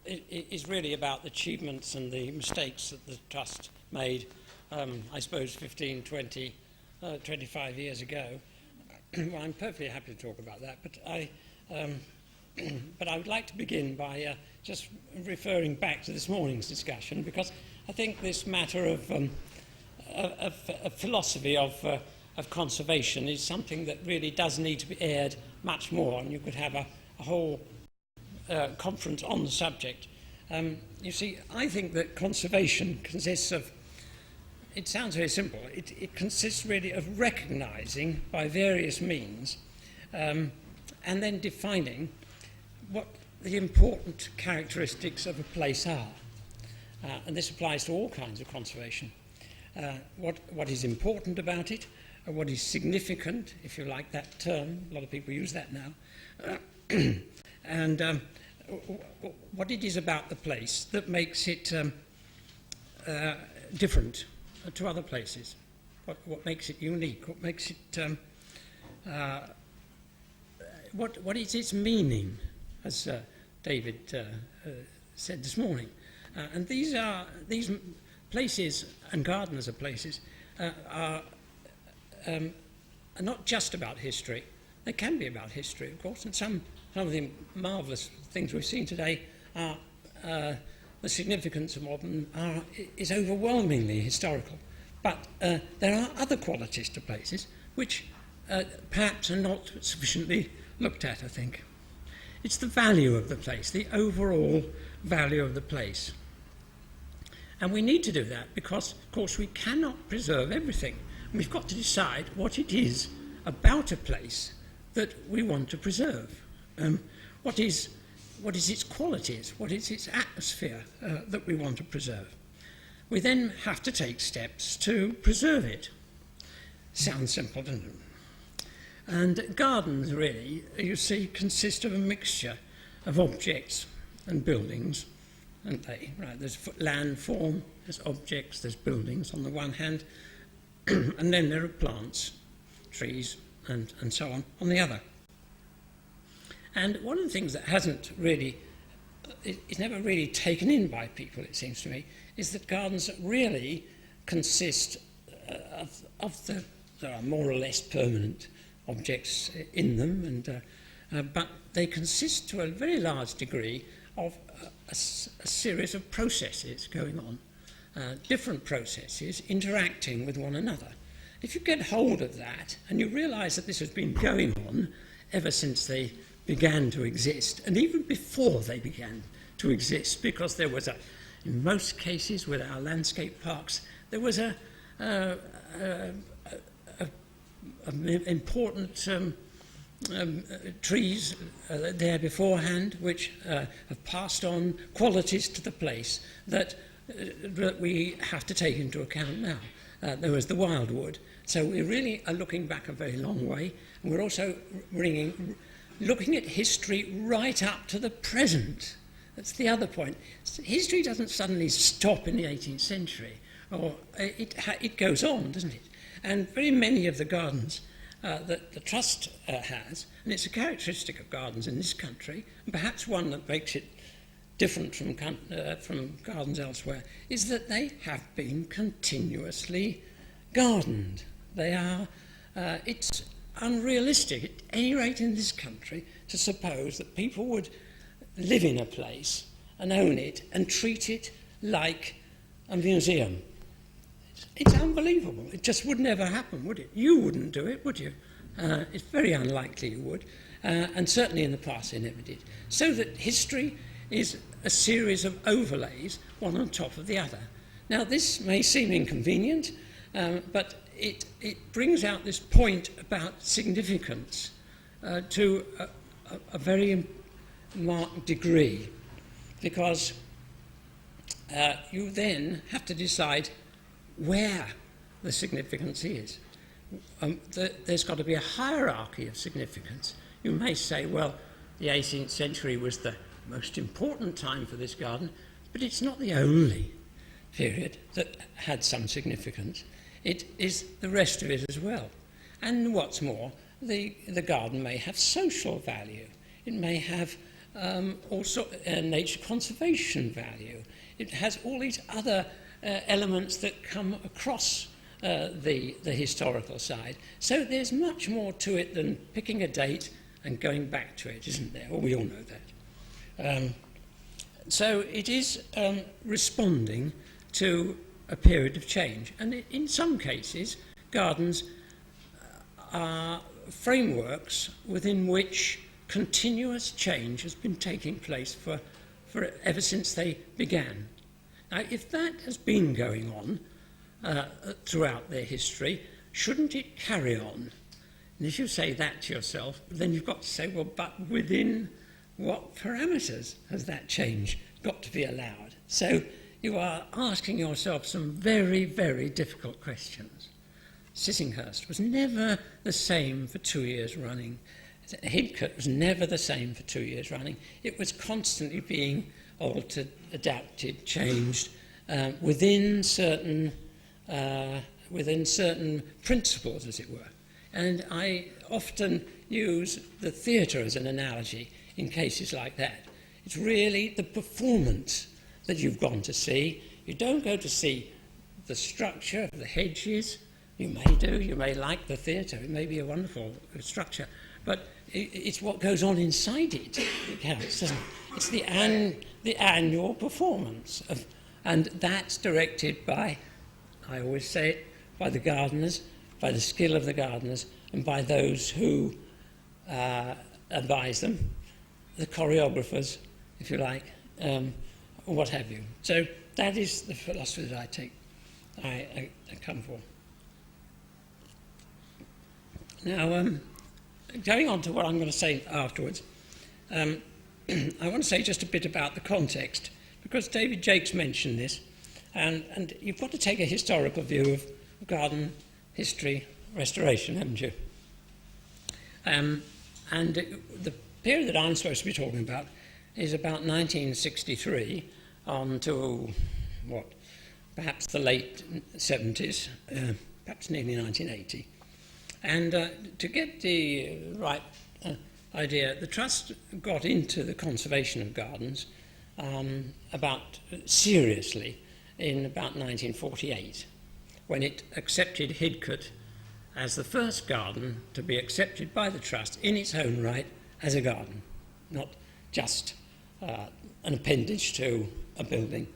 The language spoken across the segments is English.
is really about the achievements and the mistakes that the Trust made, I suppose, 15, 20, 25 years ago. Well, I'm perfectly happy to talk about that, but I would like to begin by just referring back to this morning's discussion, because I think this matter of philosophy of conservation is something that really does need to be aired much more, and you could have a whole conference on the subject. You see, I think that conservation consists of, it sounds very simple, it consists really of recognising by various means and then defining what the important characteristics of a place are. And this applies to all kinds of conservation. What is important about it, what is significant, if you like that term, a lot of people use that now, and what it is about the place that makes it different to other places, what makes it unique, what makes it, what is its meaning, as David said this morning. And these places and gardens of places are not just about history. They can be about history, of course, and some of the marvellous things we've seen today are the significance of modern is overwhelmingly historical. But there are other qualities to places which perhaps are not sufficiently looked at, I think. It's the value of the place, the overall value of the place. And we need to do that because, of course, we cannot preserve everything. We've got to decide what it is about a place that we want to preserve. What is its qualities? What is its atmosphere that we want to preserve? We then have to take steps to preserve it. Sounds simple, doesn't it? And gardens, really, you see, consist of a mixture of objects and buildings, aren't they? Right, there's land form, there's objects, there's buildings on the one hand, and then there are plants, trees, and so on the other. And one of the things that hasn't really, is never really taken in by people, it seems to me, is that gardens really consist of there are more or less permanent objects in them, and but they consist to a very large degree of a series of processes going on, different processes interacting with one another. If you get hold of that and you realise that this has been going on ever since they began to exist, and even before they began to exist, because there was in most cases with our landscape parks, there was important trees there beforehand which have passed on qualities to the place that we have to take into account now. There was the wildwood. So we really are looking back a very long way, and we're also looking at history right up to the present. That's the other point. History doesn't suddenly stop in the 18th century, or it goes on, doesn't it? And very many of the gardens that the Trust has, and it's a characteristic of gardens in this country, and perhaps one that makes it different from gardens elsewhere, is that they have been continuously gardened. They are, it's unrealistic, at any rate in this country, to suppose that people would live in a place and own it and treat it like a museum. It's unbelievable. It just would never happen, would it? You wouldn't do it, would you? It's very unlikely you would. And certainly in the past they never did. So that history is a series of overlays, one on top of the other. Now, this may seem inconvenient, but it brings out this point about significance to a very marked degree, because you then have to decide where the significance is. There's got to be a hierarchy of significance. You may say, well, the 18th century was the most important time for this garden, but it's not the only period that had some significance. It is the rest of it as well. And what's more, the garden may have social value. It may have also nature conservation value. It has all these other elements that come across the historical side. So there's much more to it than picking a date and going back to it, isn't there? Well, we all know that. So it is responding to a period of change. And in some cases, gardens are frameworks within which continuous change has been taking place for ever since they began. Now, if that has been going on throughout their history, shouldn't it carry on? And if you say that to yourself, then you've got to say, well, but within what parameters has that change got to be allowed? So you are asking yourself some very, very difficult questions. Sissinghurst was never the same for 2 years running. Hidcote was never the same for 2 years running. It was constantly being altered, adapted, changed within certain principles, as it were. And I often use the theatre as an analogy in cases like that. It's really the performance that you've gone to see. You don't go to see the structure of the hedges. You may do, you may like the theatre, it may be a wonderful structure, but it's what goes on inside it that counts, doesn't it? It's the annual performance, and that's directed by, I always say it, by the gardeners, by the skill of the gardeners, and by those who advise them, the choreographers, if you like, or what have you. So that is the philosophy that I come for. Now, going on to what I'm going to say afterwards, I want to say just a bit about the context, because David Jakes mentioned this, and you've got to take a historical view of garden history restoration, haven't you? And the period that I'm supposed to be talking about is about 1963 on to, perhaps the late 70s, perhaps nearly 1980. And to get the right idea, the Trust got into the conservation of gardens seriously in about 1948, when it accepted Hidcote as the first garden to be accepted by the Trust in its own right as a garden, not just an appendage to a building.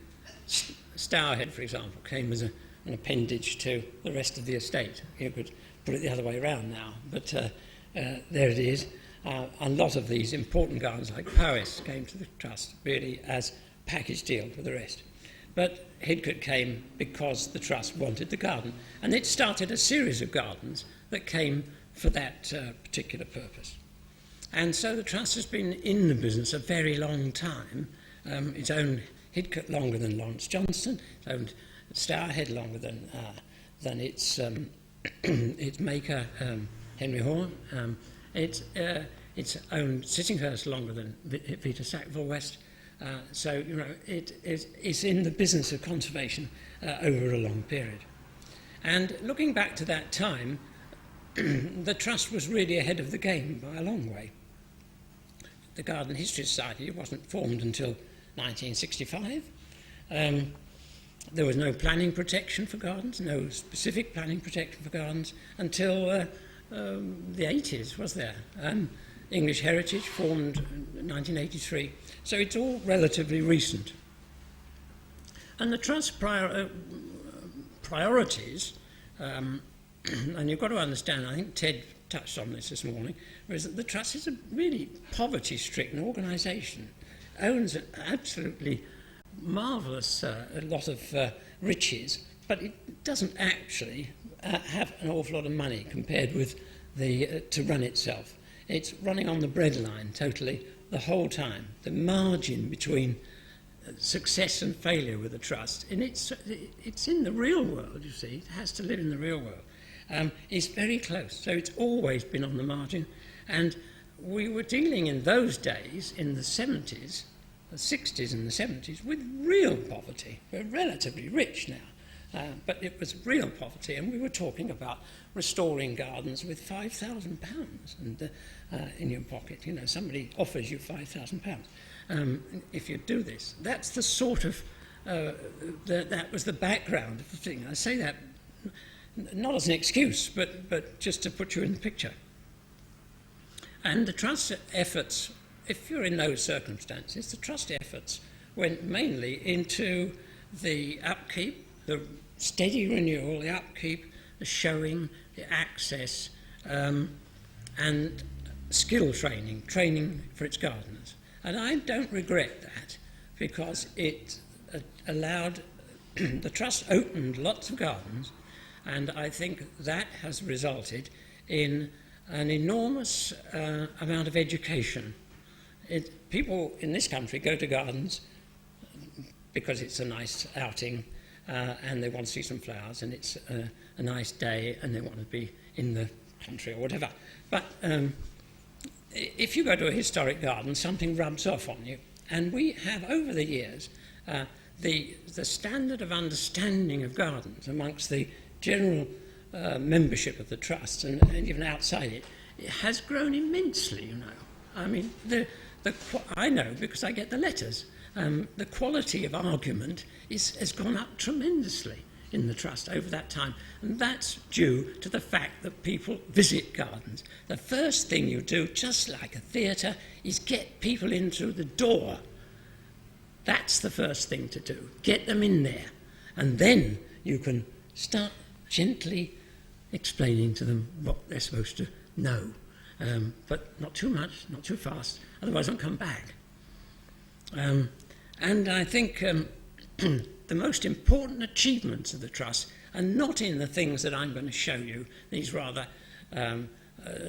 Stourhead, for example, came as an appendage to the rest of the estate. You could put it the other way around now, but there it is. A lot of these important gardens like Powys came to the Trust really as package deal with the rest. But Hidcote came because the Trust wanted the garden, and it started a series of gardens that came for that particular purpose. And so the Trust has been in the business a very long time. It's owned Hidcote longer than Lawrence Johnston. It's owned Stourhead longer than its its maker, Henry Horn. It's owned Sissinghurst longer than Vita Sackville West. So, you know, it's in the business of conservation over a long period. And looking back to that time, the Trust was really ahead of the game by a long way. The Garden History Society wasn't formed until 1965. There was no planning protection for gardens, no specific planning protection for gardens until the 80s, was there? English Heritage formed in 1983. So it's all relatively recent. And the Trust priorities, and you've got to understand, I think Ted touched on this morning, is that the Trust is a really poverty-stricken organisation, owns an absolutely marvellous lot of riches, but it doesn't actually have an awful lot of money compared with to run itself. It's running on the breadline totally the whole time. The margin between success and failure with the Trust, and it's in the real world, you see, it has to live in the real world, is very close. So it's always been on the margin. And we were dealing in those days, in the 70s, the 60s and the 70s, with real poverty. We're relatively rich now. But it was real poverty, and we were talking about restoring gardens with £5,000 in your pocket. You know, somebody offers you £5,000 if you do this. That's the sort of, that was the background of the thing. I say that not as an excuse, but just to put you in the picture. And the Trust efforts, if you're in those circumstances, the Trust efforts went mainly into the upkeep, the steady renewal, the upkeep, the showing, the access, and skill training for its gardeners. And I don't regret that, because it allowed, the Trust opened lots of gardens, and I think that has resulted in an enormous amount of education. People in this country go to gardens because it's a nice outing, and they want to see some flowers, and it's a nice day, and they want to be in the country or whatever. But if you go to a historic garden, something rubs off on you. And we have, over the years, the standard of understanding of gardens amongst the general membership of the Trust, and even outside it has grown immensely, you know. I mean, I know because I get the letters. The quality of argument has gone up tremendously in the Trust over that time, and that's due to the fact that people visit gardens. The first thing you do, just like a theatre, is get people in through the door. That's the first thing to do. Get them in there, and then you can start gently explaining to them what they're supposed to know, but not too much, not too fast, otherwise they'll come back. And I think the most important achievements of the Trust are not in the things that I'm going to show you, these rather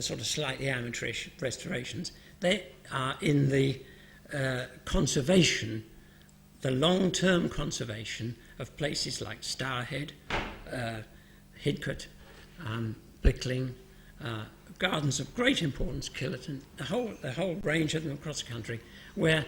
sort of slightly amateurish restorations. They are in the conservation, the long-term conservation of places like Stourhead, Hidcote, Blickling, gardens of great importance, Chongleton, the whole range of them across the country, where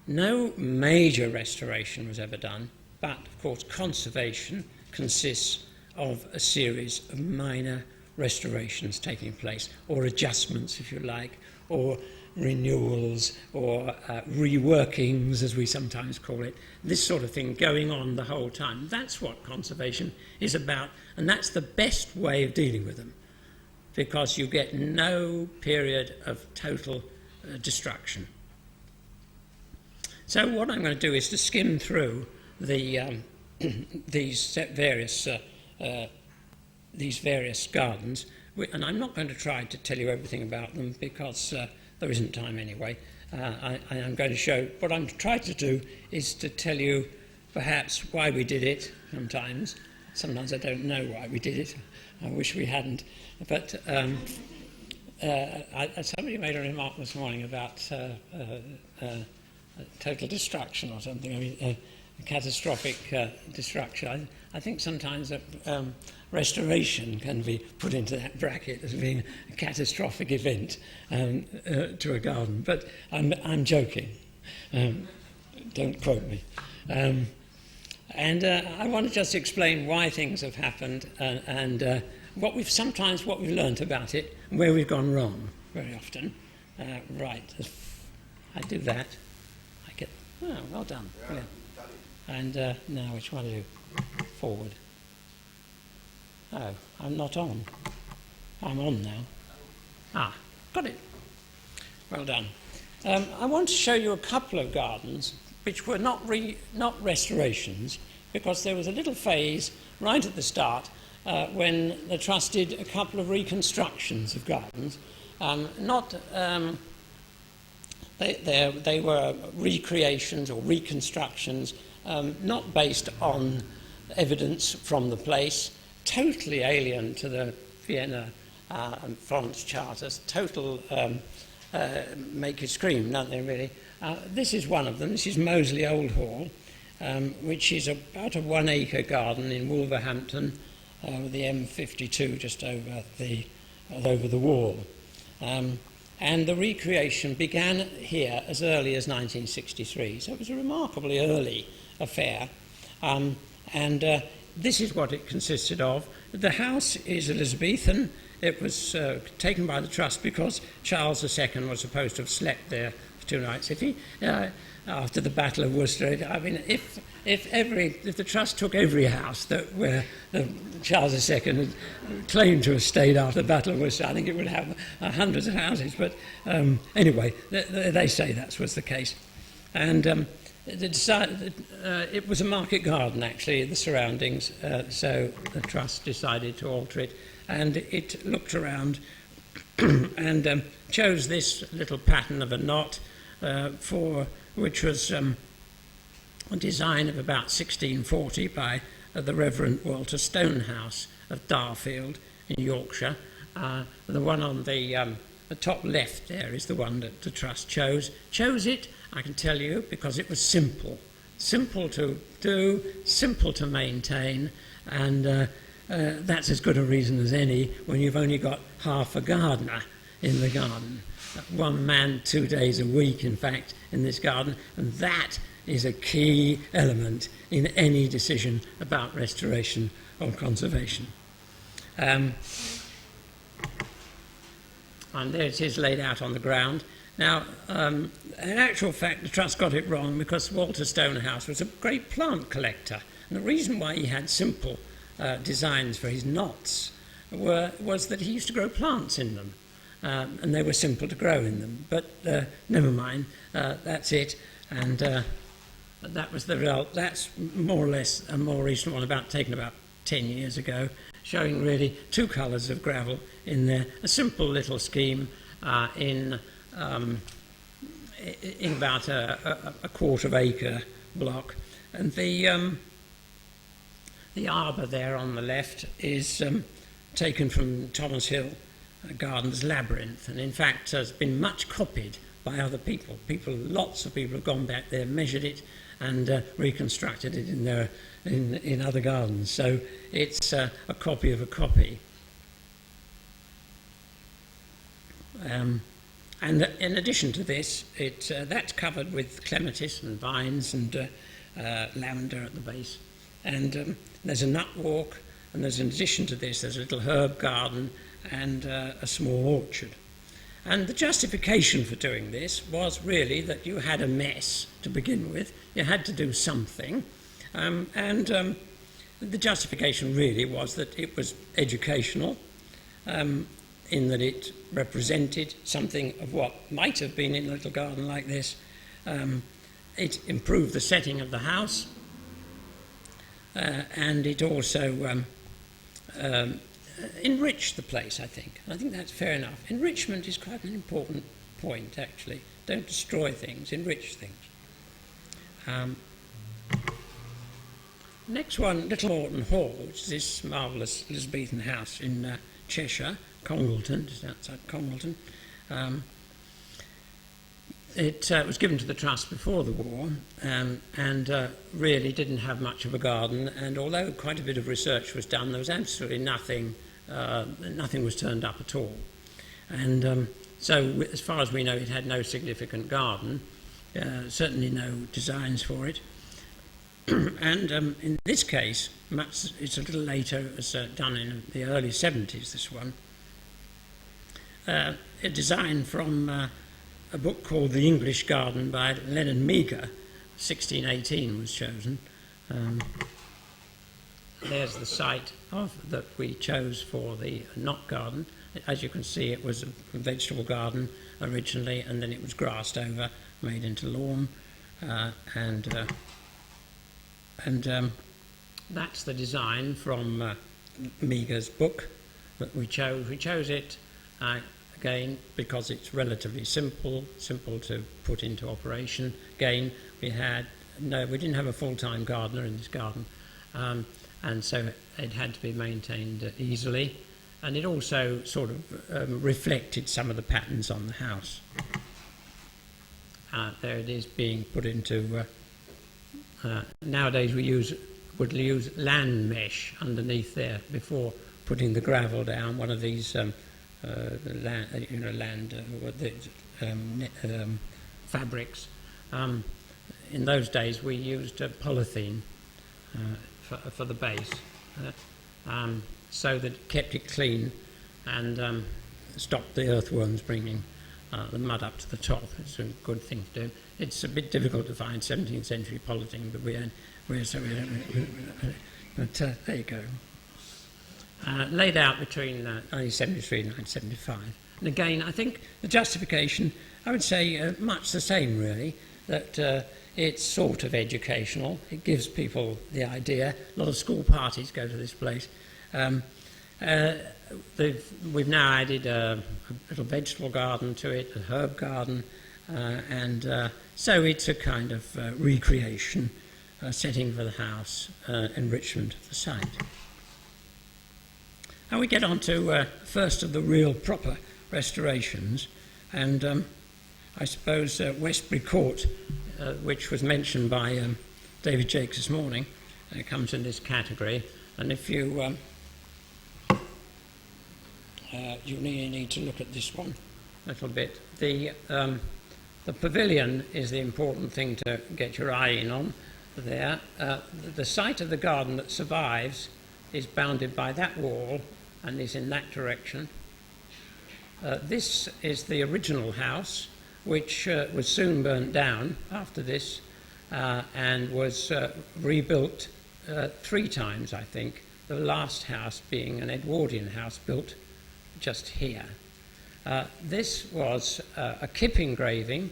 no major restoration was ever done, but of course conservation consists of a series of minor restorations taking place, or adjustments, if you like, or renewals, or reworkings, as we sometimes call it, this sort of thing going on the whole time. That's what conservation is about, and that's the best way of dealing with them, because you get no period of total destruction. So what I'm going to do is to skim through these various gardens, and I'm not going to try to tell you everything about them, because there isn't time anyway. I am going to show, what I'm trying to do is to tell you perhaps why we did it sometimes. Sometimes I don't know why we did it. I wish we hadn't. But somebody made a remark this morning about total destruction or something. I mean, catastrophic destruction. I think sometimes that restoration can be put into that bracket as being a catastrophic event to a garden. But I'm joking. Don't quote me. And I want to just explain why things have happened and what we've learnt about it and where we've gone wrong very often. Right, I do that. I get, oh, well done. Yeah. And now which one to do? Forward. Oh, I'm not on. I'm on now. Ah, got it. Well done. I want to show you a couple of gardens which were not restorations, because there was a little phase right at the start when the Trust did a couple of reconstructions of gardens. They were recreations or reconstructions, not based on evidence from the place, totally alien to the Vienna and Florence charters, total make you scream, don't they really? This is one of them. This is Moseley Old Hall, which is about a 1 acre garden in Wolverhampton, with the M52 just over the wall. And the recreation began here as early as 1963, so it was a remarkably early affair. And this is what it consisted of. The house is Elizabethan. It was taken by the Trust because Charles II was supposed to have slept there for 2 nights. If he, after the Battle of Worcester, I mean, if the Trust took every house where Charles II had claimed to have stayed after the Battle of Worcester, I think it would have hundreds of houses. But anyway, they say that was the case. And it was a market garden, actually, the surroundings, so the Trust decided to alter it, and it looked around and chose this little pattern of a knot, which was a design of about 1640 by the Reverend Walter Stonehouse of Darfield in Yorkshire. The one on the top left there is the one that the Trust chose. Chose it, I can tell you, because it was simple. Simple to do, simple to maintain, and that's as good a reason as any when you've only got half a gardener in the garden. 1 man, 2 days a week, in fact, in this garden, and that is a key element in any decision about restoration or conservation. And there it is laid out on the ground. Now, in actual fact, the Trust got it wrong because Walter Stonehouse was a great plant collector. And the reason why he had simple designs for his knots was that he used to grow plants in them. And they were simple to grow in them. But never mind, that's it. And that was the result. That's more or less a more recent one, taken about 10 years ago, showing really 2 colours of gravel in there. A simple little scheme in about a 1/4 acre block. And the arbour there on the left is taken from Thomas Hill Gardens Labyrinth, and in fact has been much copied by other people. Lots of people have gone back there, measured it, and reconstructed it in other gardens. So it's a copy of a copy. And in addition to this, that's covered with clematis and vines and lavender at the base. And there's a nut walk, and there's, in addition to this, there's a little herb garden and a small orchard. And the justification for doing this was really that you had a mess to begin with. You had to do something. The justification really was that it was educational, in that it represented something of what might have been in a little garden like this. It improved the setting of the house, and it also enriched the place, I think. And I think that's fair enough. Enrichment is quite an important point, actually. Don't destroy things, enrich things. Next one, Little Morton Hall, which is this marvellous Elizabethan house in Cheshire, Congleton, just outside Congleton. It was given to the Trust before the war, and really didn't have much of a garden, and although quite a bit of research was done, there was absolutely nothing was turned up at all. And so as far as we know, it had no significant garden, certainly no designs for it. And in this case, it's a little later, it was done in the early 70s, this one. A design from a book called The English Garden by Leonard Meagher, 1618 was chosen. There's the site that we chose for the knot garden. As you can see, it was a vegetable garden originally, and then it was grassed over, made into lawn, and that's the design from Meagher's book that we chose. We chose it again because it's relatively simple to put into operation. Again, we didn't have a full-time gardener in this garden, and so it had to be maintained easily, and it also sort of reflected some of the patterns on the house. There it is being put into. Nowadays would use land mesh underneath there before putting the gravel down. One of these fabrics. In those days, we used polythene for the base, so that it kept it clean and stopped the earthworms bringing the mud up to the top. It's a good thing to do. It's a bit difficult to find 17th century polishing, but there you go. Laid out between 1973 and 1975. And again, I think the justification, I would say much the same really, that it's sort of educational. It gives people the idea. A lot of school parties go to this place. We've now added a little vegetable garden to it, a herb garden, and so it's a kind of recreation setting for the house, enrichment of the site. Now we get on to first of the real proper restorations, and I suppose Westbury Court, which was mentioned by David Jakes this morning, comes in this category. And if you you really need to look at this one a little bit. The pavilion is the important thing to get your eye in on there. The site of the garden that survives is bounded by that wall and is in that direction. This is the original house, which was soon burnt down after this and was rebuilt 3 times, I think, the last house being an Edwardian house built just here. This was a kip engraving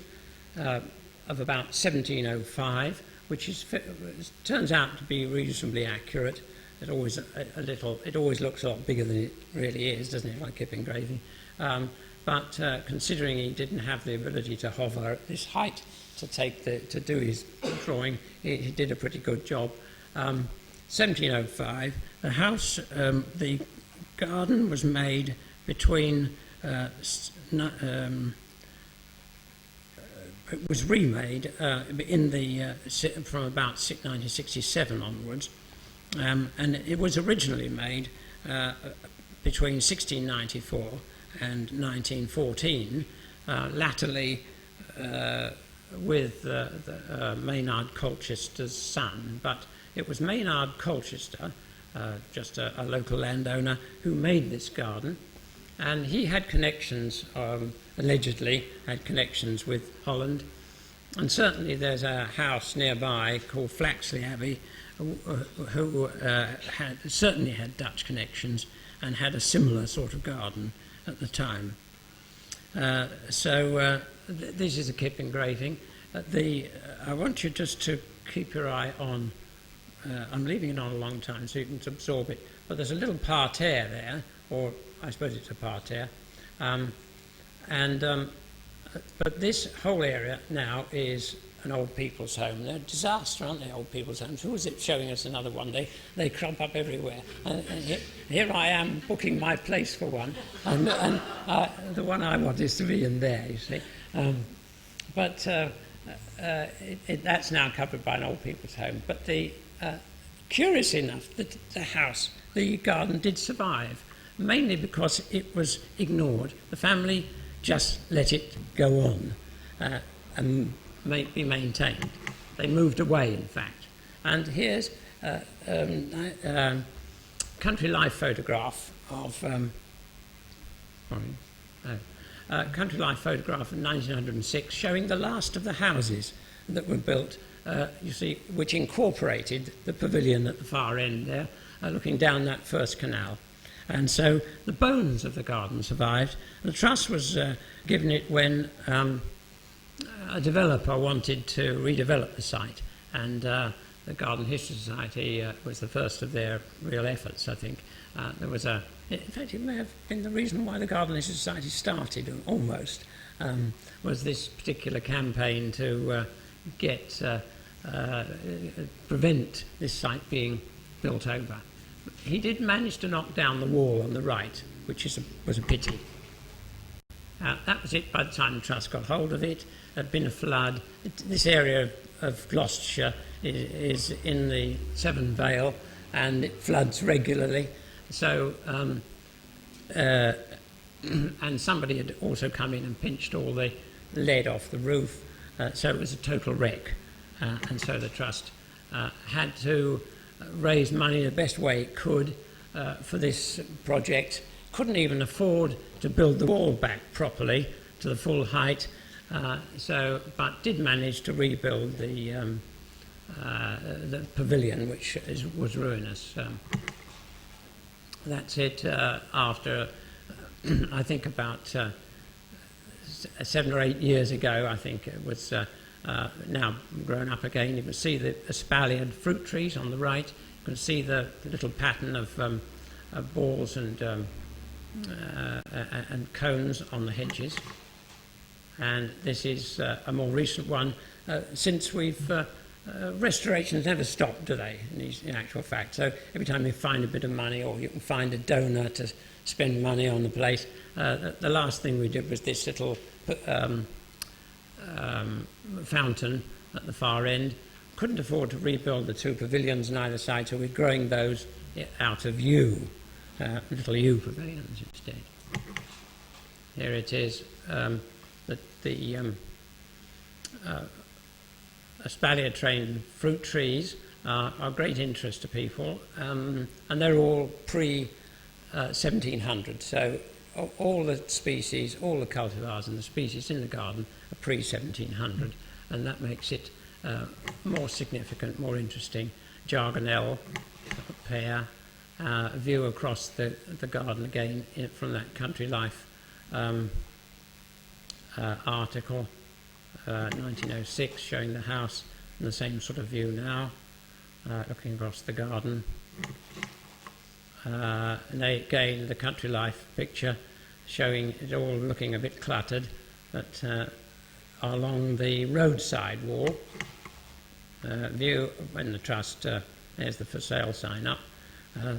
of about 1705, which turns out to be reasonably accurate. It always looks a lot bigger than it really is, doesn't it, like kip engraving? But considering he didn't have the ability to hover at this height to do his drawing, he did a pretty good job. 1705. The house, the garden was made between. It was remade from about 1967 onwards, and it was originally made between 1694 and 1914, latterly with Maynard Colchester's son. But it was Maynard Colchester, just a local landowner, who made this garden, and he had connections, allegedly had connections with Holland, and certainly there's a house nearby called Flaxley Abbey who certainly had Dutch connections and had a similar sort of garden at the time. This is a kip engraving. I want you just to keep your eye on, I'm leaving it on a long time so you can absorb it, but there's a little parterre there, or I suppose it's a parterre, but this whole area now is an old people's home. They're a disaster, aren't they, old people's homes? Who was it showing us another one? They crop up everywhere. And here I am booking my place for one, and the one I want is to be in there, you see. That's now covered by an old people's home. But curious enough, the garden did survive, mainly because it was ignored. The family just let it go on and be maintained. They moved away, in fact. And here's a country life photograph of country life photograph of 1906, showing the last of the houses that were built. You see, which incorporated the pavilion at the far end there, looking down that first canal. And so the bones of the garden survived. The trust was given it when a developer wanted to redevelop the site, and the Garden History Society was the first of their real efforts, I think. In fact, it may have been the reason why the Garden History Society started, almost, was this particular campaign to prevent this site being built over. He did manage to knock down the wall on the right, which was a pity. That was it by the time the Trust got hold of it. There had been a flood. This area of Gloucestershire is in the Severn Vale, and it floods regularly. So, and somebody had also come in and pinched all the lead off the roof, so it was a total wreck. And so the Trust had to raised money the best way it could for this project. Couldn't even afford to build the wall back properly to the full height, but did manage to rebuild the pavilion, which was ruinous. That's it after, I think about 7 or 8 years ago, I think it was now grown up again. You can see the espaliered fruit trees on the right. You can see the little pattern of balls and cones on the hedges. And this is a more recent one. Since we've restorations never stop, do they, in actual fact? So every time you find a bit of money, or you can find a donor to spend money on the place, the last thing we did was this little fountain at the far end. Couldn't afford to rebuild the 2 pavilions on either side, so we're growing those out of yew, little yew pavilions instead. Here it is, the espalier-trained fruit trees are of great interest to people, and they're all pre-1700, so all the species, all the cultivars and the species in the garden are pre-1700, and that makes it more significant, more interesting. Jargonelle, pear, view across the garden again from that Country Life article, 1906, showing the house and the same sort of view now, looking across the garden. And again, the Country Life picture showing it all looking a bit cluttered, but along the roadside wall, view when the trust, there's the for sale sign up,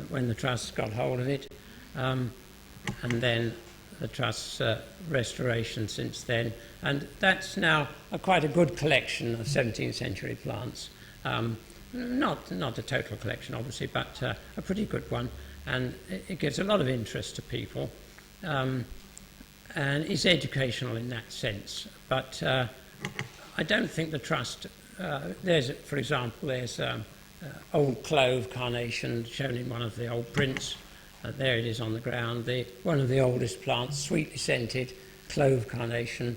when the trust got hold of it, and then the trust's restoration since then. And that's now quite a good collection of 17th century plants. Not a total collection, obviously, but a pretty good one. And it gives a lot of interest to people, and is educational in that sense. But I don't think the trust, there's, for example, there's old clove carnation shown in one of the old prints. There it is on the ground, one of the oldest plants, sweetly scented clove carnation,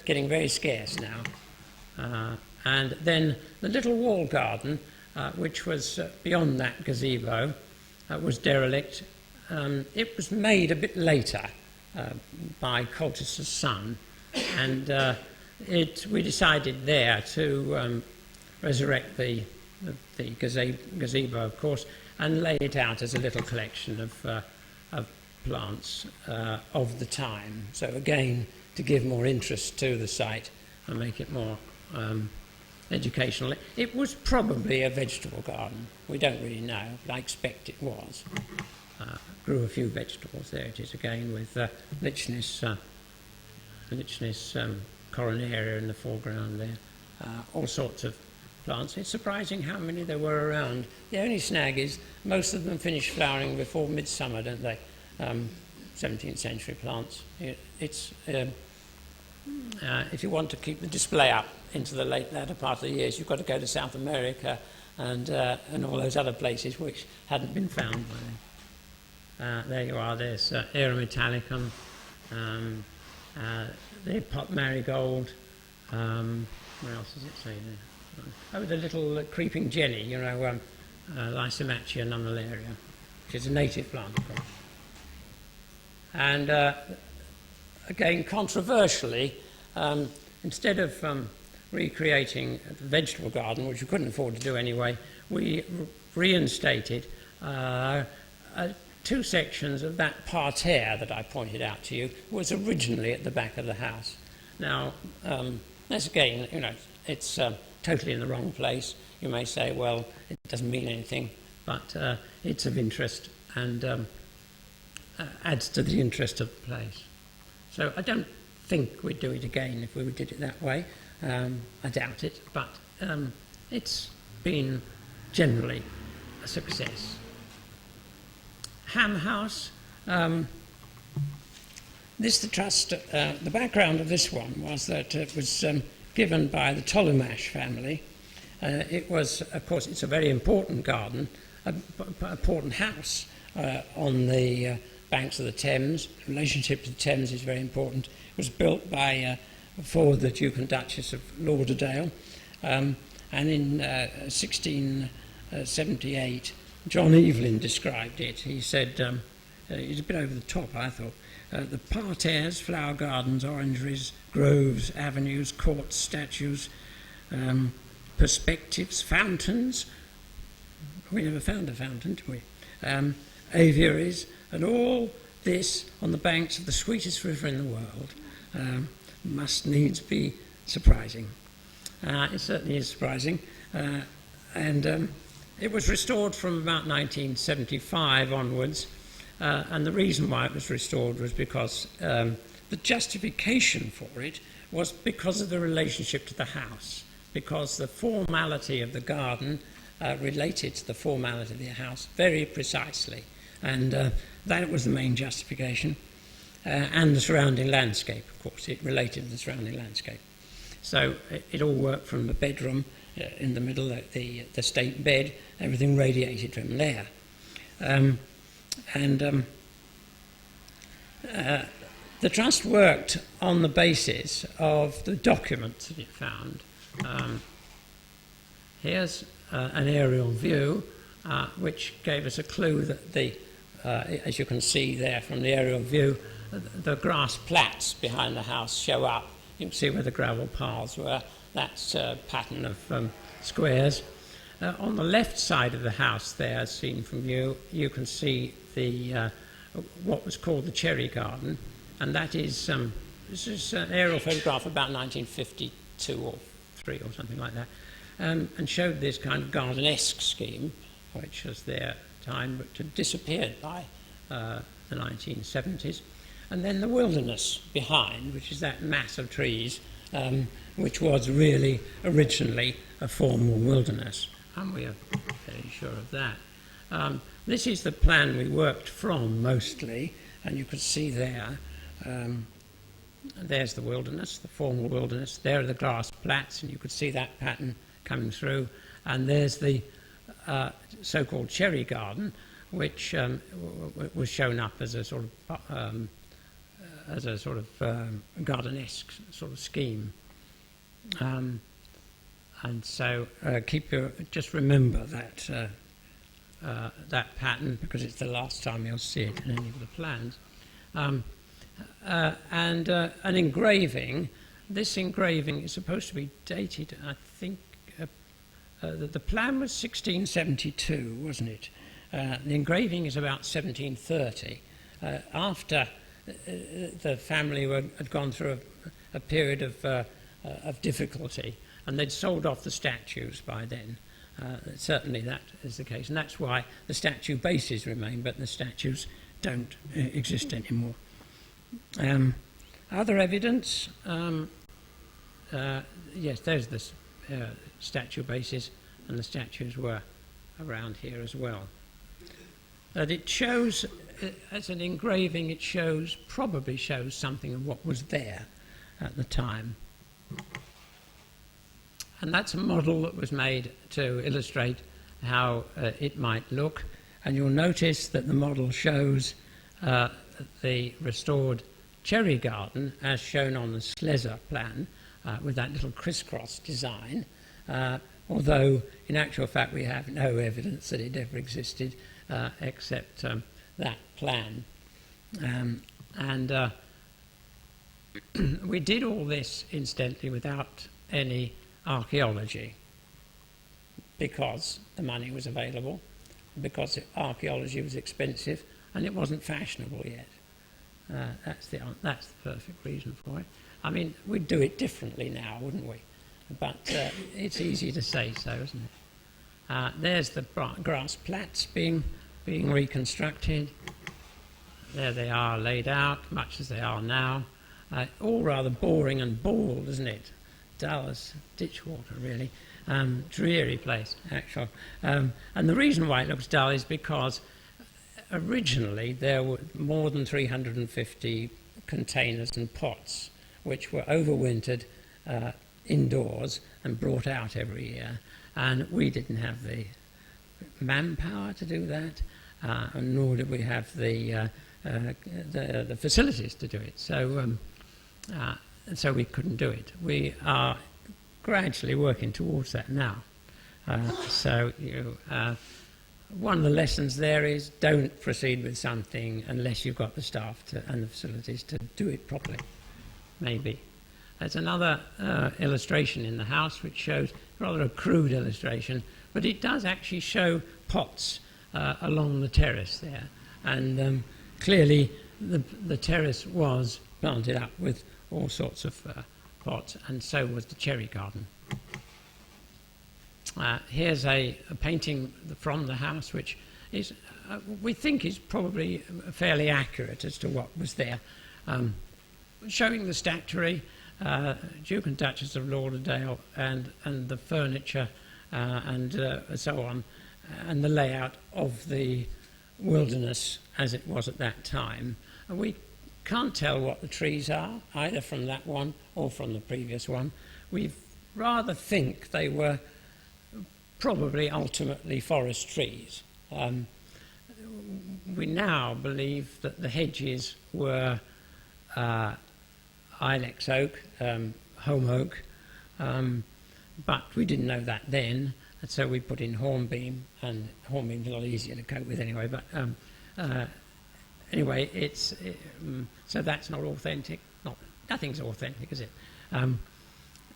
getting very scarce now. And then the little wall garden, which was beyond that gazebo, was derelict. It was made a bit later by Colchester son, and we decided there to resurrect the gazebo, of course, and lay it out as a little collection of plants of the time. So again, to give more interest to the site and make it more educational. It was probably a vegetable garden. We don't really know, but I expect it was. Grew a few vegetables. There it is again with Lichness coronaria in the foreground there. All sorts of plants. It's surprising how many there were around. The only snag is most of them finish flowering before midsummer, don't they? 17th century plants. It's if you want to keep the display up into the latter part of the years, you've got to go to South America and all those other places which hadn't been found by then. There you are. There's Arum Italicum, the pot marigold. What else does it say there? Oh, the little creeping jenny, Lysimachia nummularia, which is a native plant, of course. And again, controversially, instead of recreating the vegetable garden, which we couldn't afford to do anyway, we reinstated 2 sections of that parterre that I pointed out to you, was originally at the back of the house. Now, that's again, it's totally in the wrong place. You may say, well, it doesn't mean anything, but it's of interest and adds to the interest of the place. So I don't think we'd do it again if we did it that way. I doubt it, but it's been generally a success. Ham House. The trust, the background of this one was that it was given by the Tolumash family, It was, of course, it's a very important garden, an important house on the banks of the Thames. The relationship to the Thames is very important. It was built for the Duke and Duchess of Lauderdale, and in 1678, John Evelyn described it. He said, it's a bit over the top, I thought, the parterres, flower gardens, orangeries, groves, avenues, courts, statues, perspectives, fountains. We never found a fountain, did we? Aviaries, and all this on the banks of the sweetest river in the world must needs be surprising. It certainly is surprising. And it was restored from about 1975 onwards. And the reason why it was restored was because the justification for it was because of the relationship to the house, because the formality of the garden related to the formality of the house very precisely. And that was the main justification. And the surrounding landscape, of course. It related to the surrounding landscape. So it all worked from the bedroom in the middle, the state bed, everything radiated from there. The Trust worked on the basis of the documents that it found. Here's an aerial view which gave us a clue that as you can see there from the aerial view, the grass plats behind the house show up. You can see where the gravel paths were. That's a pattern of squares. On the left side of the house there, seen from view, you can see what was called the cherry garden, and that is this is an aerial photograph about 1952 or 3 or something like that, and showed this kind of garden-esque scheme, which was there at the time, but had disappeared by the 1970s. And then the wilderness behind, which is that mass of trees, which was really originally a formal wilderness. And we are very sure of that. This is the plan we worked from mostly, and you can see there, there's the wilderness, the formal wilderness. There are the grass plats, and you could see that pattern coming through. And there's the so-called cherry garden, which was shown up as a sort of garden-esque sort of scheme. And so just remember that pattern, because it's the last time you'll see it in any of the plans. And an engraving. This engraving is supposed to be dated, I think, the plan was 1672, wasn't it? The engraving is about 1730, after the family had gone through a period of difficulty, and they'd sold off the statues by then. Certainly that is the case, and that's why the statue bases remain, but the statues don't exist anymore. Other evidence, yes, there's this statue bases, and the statues were around here as well. That it shows, as an engraving, it probably shows something of what was there at the time. And that's a model that was made to illustrate how it might look. And you'll notice that the model shows the restored cherry garden as shown on the Slezzer plan with that little crisscross design. Although, in actual fact, we have no evidence that it ever existed except that plan. We did all this, incidentally, without any archaeology, because the money was available, because archaeology was expensive, and it wasn't fashionable yet. That's the perfect reason for it. I mean, we'd do it differently now, wouldn't we? But it's easy to say so, isn't it? There's the grass plats being reconstructed. There they are laid out, much as they are now. All rather boring and bald, isn't it? Dull as ditch water, really. Dreary place, actually. And the reason why it looks dull is because originally there were more than 350 containers and pots which were overwintered indoors and brought out every year. And we didn't have the manpower to do that, and nor did we have the facilities to do it. So we couldn't do it. We are gradually working towards that now. One of the lessons there is don't proceed with something unless you've got the staff and the facilities to do it properly, maybe. There's another illustration in the house which shows, rather a crude illustration, but it does actually show pots along the terrace there. And clearly the terrace was planted up with all sorts of pots, and so was the cherry garden. Here's a painting from the house, which is, we think is probably fairly accurate as to what was there, showing the statuary, Duke and Duchess of Lauderdale, and the furniture, and so on, and the layout of the wilderness as it was at that time. And we can't tell what the trees are, either from that one or from the previous one. We rather think they were probably ultimately forest trees. We now believe that the hedges were ilex oak, holm oak, but we didn't know that then, and so we put in hornbeam, and hornbeam's a lot easier to cope with anyway, but anyway, so that's not authentic. Nothing's authentic, is it?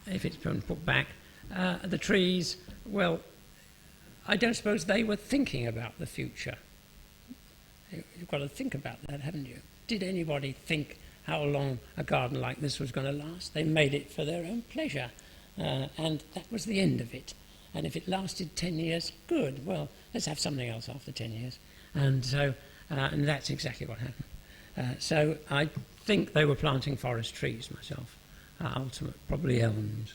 If it's been put back. The trees, well, I don't suppose they were thinking about the future. You've got to think about that, haven't you? Did anybody think how long a garden like this was going to last? They made it for their own pleasure, and that was the end of it. And if it lasted 10 years, good. Well, let's have something else after 10 years. And so, and that's exactly what happened. So I think they were planting forest trees myself, probably elms.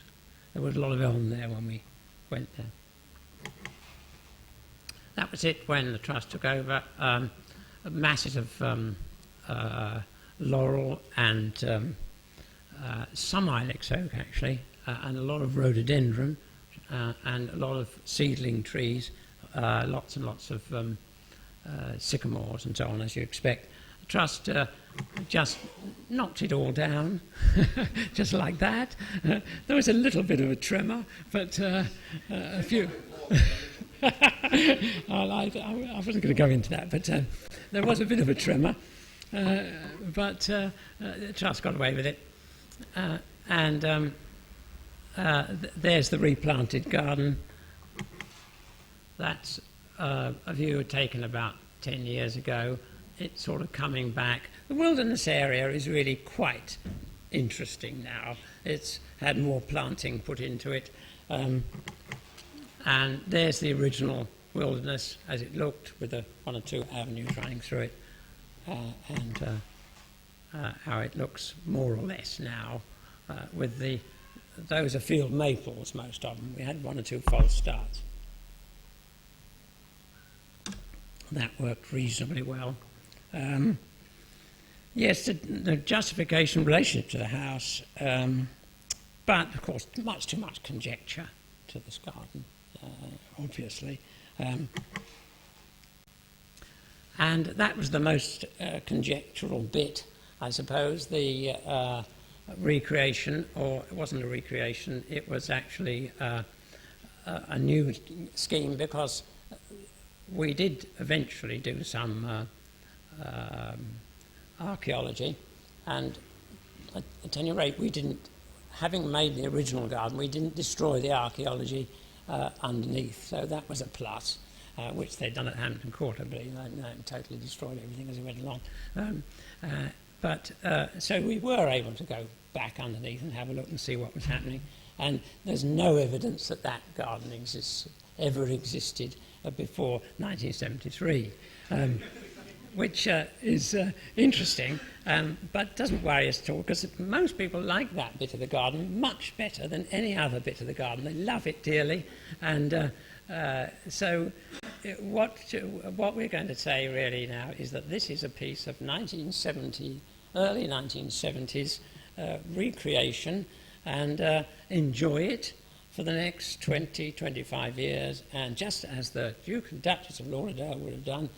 There was a lot of elm there when we went there. That was it when the trust took over. Masses of laurel and some ilex oak, actually, and a lot of rhododendron, and a lot of seedling trees, lots and lots of sycamores and so on, as you expect. The trust just knocked it all down, just like that. There was a little bit of a tremor, but a few... I wasn't going to go into that, but there was a bit of a tremor, but the trust got away with it. And there's the replanted garden. That's a view taken about 10 years ago. It's sort of coming back. The wilderness area is really quite interesting now. It's had more planting put into it. And there's the original wilderness as it looked, with the one or two avenues running through it, and how it looks more or less now, with those are field maples, most of them. We had one or two false starts. That worked reasonably well. Yes, the justification relationship to the house, but of course much too much conjecture to this garden. Obviously. And that was the most conjectural bit, I suppose, the recreation, or it wasn't a recreation, it was actually a new scheme, because we did eventually do some archaeology, and at any rate we didn't, having made the original garden, we didn't destroy the archaeology underneath, so that was a plus, which they'd done at Hampton Court, I believe. They totally destroyed everything as we went along. But so we were able to go back underneath and have a look and see what was happening. And there's no evidence that that garden ever existed before 1973, which is interesting, but doesn't worry us at all, because most people like that bit of the garden much better than any other bit of the garden. They love it dearly, and so what we're going to say really now is that this is a piece of early 1970s recreation, and enjoy it. for the next 20, 25 years, and just as the Duke and Duchess of Lauderdale would have done,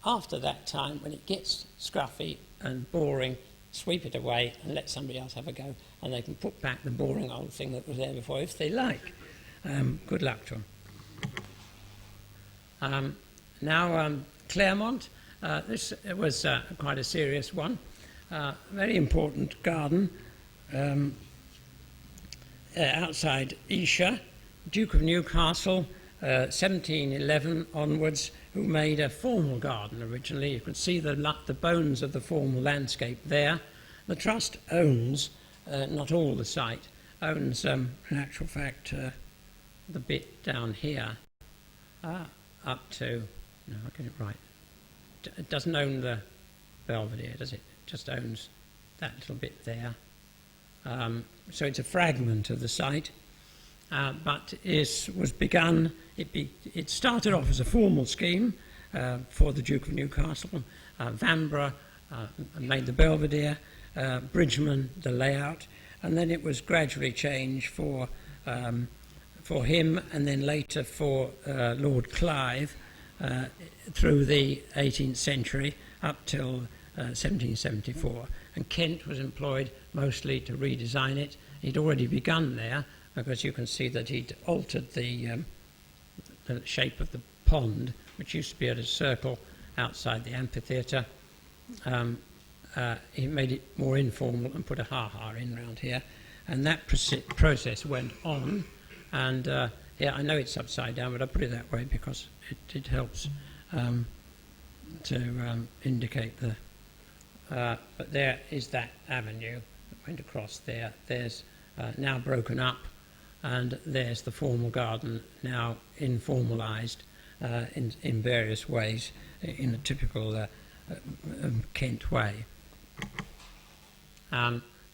after that time, when it gets scruffy and boring, sweep it away and let somebody else have a go, and they can put back the boring old thing that was there before if they like. Good luck to them. Now, Clairmont, this was quite a serious one. Very important garden outside Esher, Duke of Newcastle, 1711 onwards, who made a formal garden originally. You can see the bones of the formal landscape there. The Trust owns, not all the site, owns, in actual fact, the bit down here up to, no, I'll get it right. It doesn't own the Belvedere, does it? It just owns that little bit there. So it's a fragment of the site, but was begun. It started off as a formal scheme for the Duke of Newcastle. Vanbrugh made the Belvedere, Bridgman the layout, and then it was gradually changed for him, and then later for Lord Clive through the 18th century up till 1774. And Kent was employed mostly to redesign it. He'd already begun there, because you can see that he'd altered the shape of the pond, which used to be at a circle outside the amphitheatre. He made it more informal and put a ha-ha in round here. And that process went on. And yeah, I know it's upside down, but I put it that way because it helps to indicate the... but there is that avenue that went across there. There's now broken up, and there's the formal garden now informalised in various ways in a typical Kent way.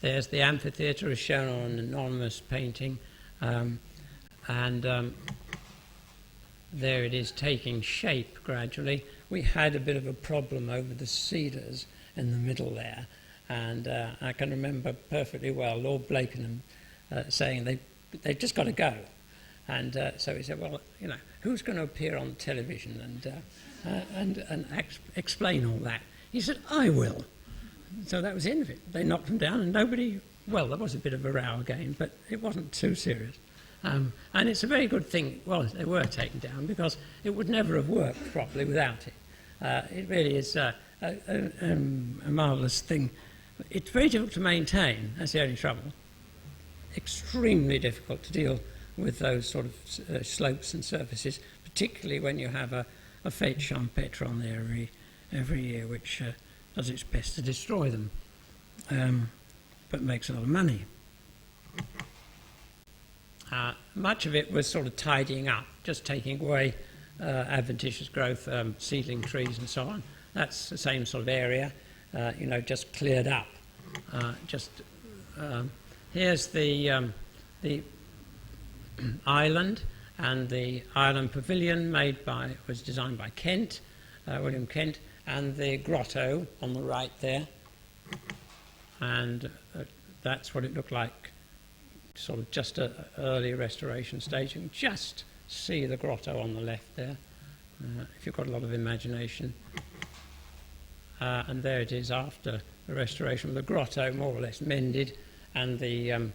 There's the amphitheatre as shown on an anonymous painting, and there it is taking shape gradually. We had a bit of a problem over the cedars in the middle there, and I can remember perfectly well Lord Blakenham saying they've just got to go, and so he said, well, you know, who's going to appear on television and explain all that? He said, I will. So that was the end of it. They knocked them down, and nobody... Well, there was a bit of a row again, but it wasn't too serious. And it's a very good thing, well, they were taken down, because it would never have worked properly without it. It really is a marvellous thing. It's very difficult to maintain, that's the only trouble. Extremely difficult to deal with those sort of slopes and surfaces, particularly when you have a fête champêtre on there every year, which does its best to destroy them, but makes a lot of money. Much of it was sort of tidying up, just taking away adventitious growth, seedling trees and so on. That's the same sort of area, you know, just cleared up. Here's the island, and the island pavilion was designed by Kent, William Kent, and the grotto on the right there. And that's what it looked like, sort of just an early restoration stage. You can just see the grotto on the left there, if you've got a lot of imagination. And there it is after the restoration, with the grotto more or less mended, and the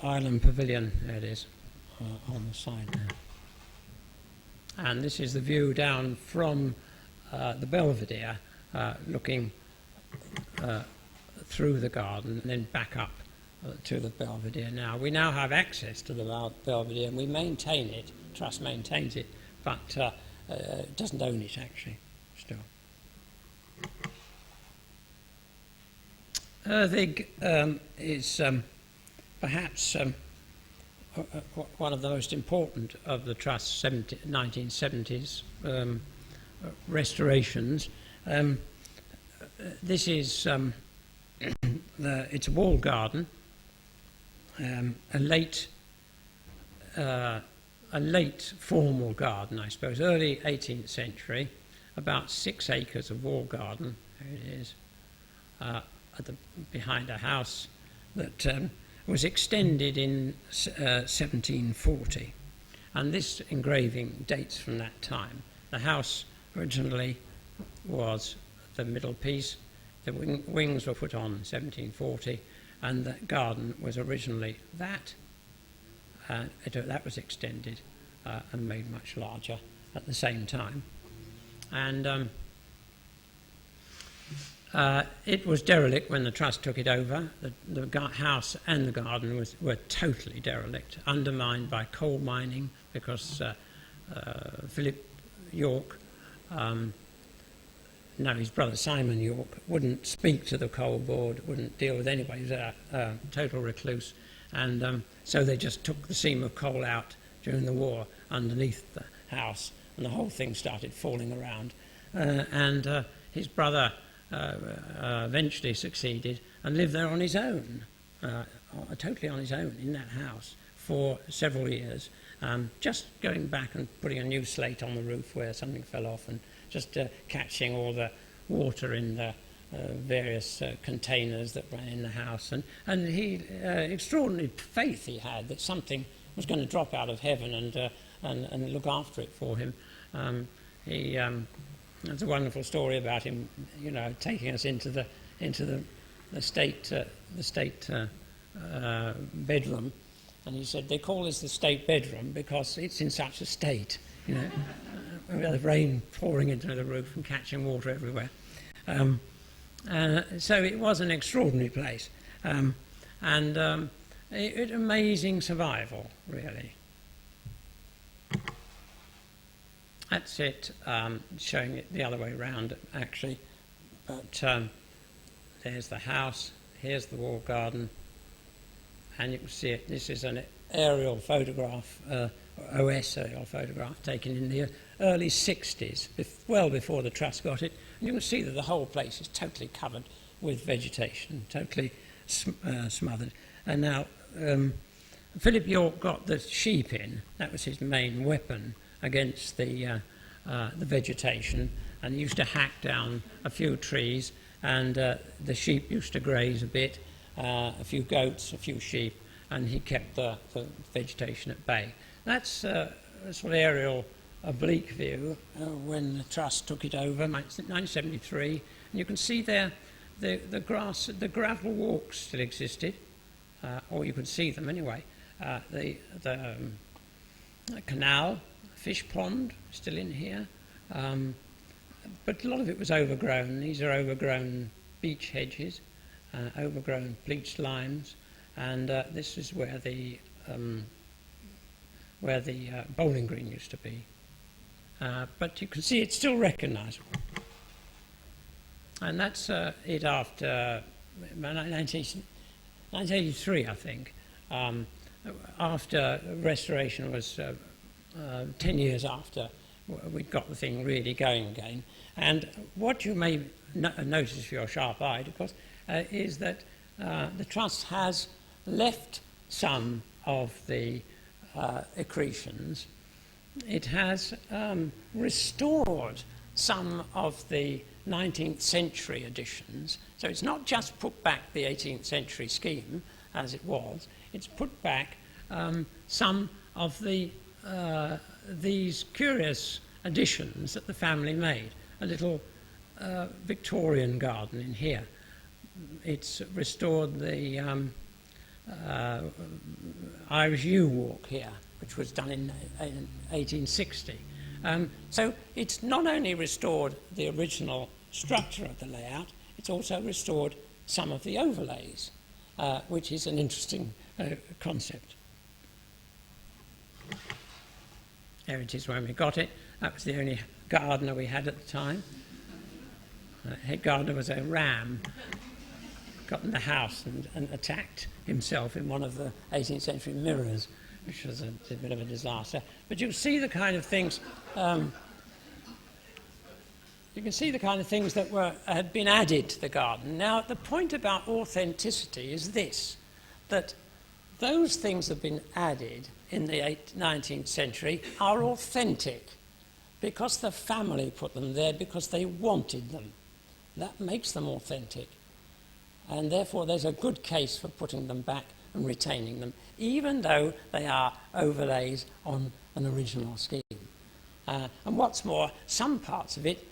island pavilion, there it is, on the side there. And this is the view down from the Belvedere, looking through the garden and then back up to the Belvedere. Now, we now have access to the Belvedere, and we maintain it. Trust maintains it, but it doesn't own it, actually, still. Erddig is perhaps one of the most important of the Trust's 1970s restorations. This is it's a walled garden, a late formal garden, I suppose, early 18th century, about 6 acres of walled garden. There it is, behind a house that was extended in 1740, and this engraving dates from that time. The house originally was the middle piece, the wings were put on in 1740, and the garden was originally that. That was extended and made much larger at the same time. And it was derelict when the trust took it over. The house and the garden were totally derelict, undermined by coal mining, because Philip York, his brother Simon York, wouldn't speak to the coal board, wouldn't deal with anybody. He was a total recluse. And so they just took the seam of coal out during the war underneath the house, and the whole thing started falling around. And his brother eventually succeeded and lived there on his own, totally on his own in that house for several years, just going back and putting a new slate on the roof where something fell off, and just catching all the water in the various containers that ran in the house. And he, extraordinary faith he had that something was going to drop out of heaven and look after it for him. There's a wonderful story about him, taking us into the state bedroom, and he said they call this the state bedroom because it's in such a state, with the rain pouring into the roof and catching water everywhere. So it was an extraordinary place, and amazing survival, really. That's it, showing it the other way around, actually. But there's the house, here's the walled garden, and you can see it. This is an aerial photograph, OS aerial photograph, taken in the early 60s, well before the trust got it. And you can see that the whole place is totally covered with vegetation, totally smothered. And now, Philip York got the sheep in. That was his main weapon against the vegetation, and he used to hack down a few trees, and the sheep used to graze a bit, a few goats, a few sheep, and he kept the vegetation at bay. That's a sort of aerial oblique view when the trust took it over, 1973, and you can see there the gravel walks still existed, or you could see them anyway. The canal, fish pond, still in here, but a lot of it was overgrown. These are overgrown beech hedges, overgrown bleached limes, and this is where the bowling green used to be. But you can see it's still recognisable. And that's it after 1983, I think. After restoration was 10 years after we'd got the thing really going again. And what you may notice if you're sharp-eyed, of course, is that the Trust has left some of the accretions. It has restored some of the 19th century additions. So it's not just put back the 18th century scheme as it was, it's put back some of these curious additions that the family made. A little Victorian garden in here. It's restored the Irish yew walk here, which was done in 1860. So it's not only restored the original structure of the layout, it's also restored some of the overlays, which is an interesting concept. There it is when we got it. That was the only gardener we had at the time. Head gardener was a ram, got in the house and attacked himself in one of the 18th century mirrors, which was a bit of a disaster. But you can see the kind of things. You can see the kind of things that had been added to the garden. Now, the point about authenticity is this: that those things that have been added in the 19th century are authentic because the family put them there because they wanted them. That makes them authentic. And therefore, there's a good case for putting them back and retaining them, even though they are overlays on an original scheme. And what's more, some parts of it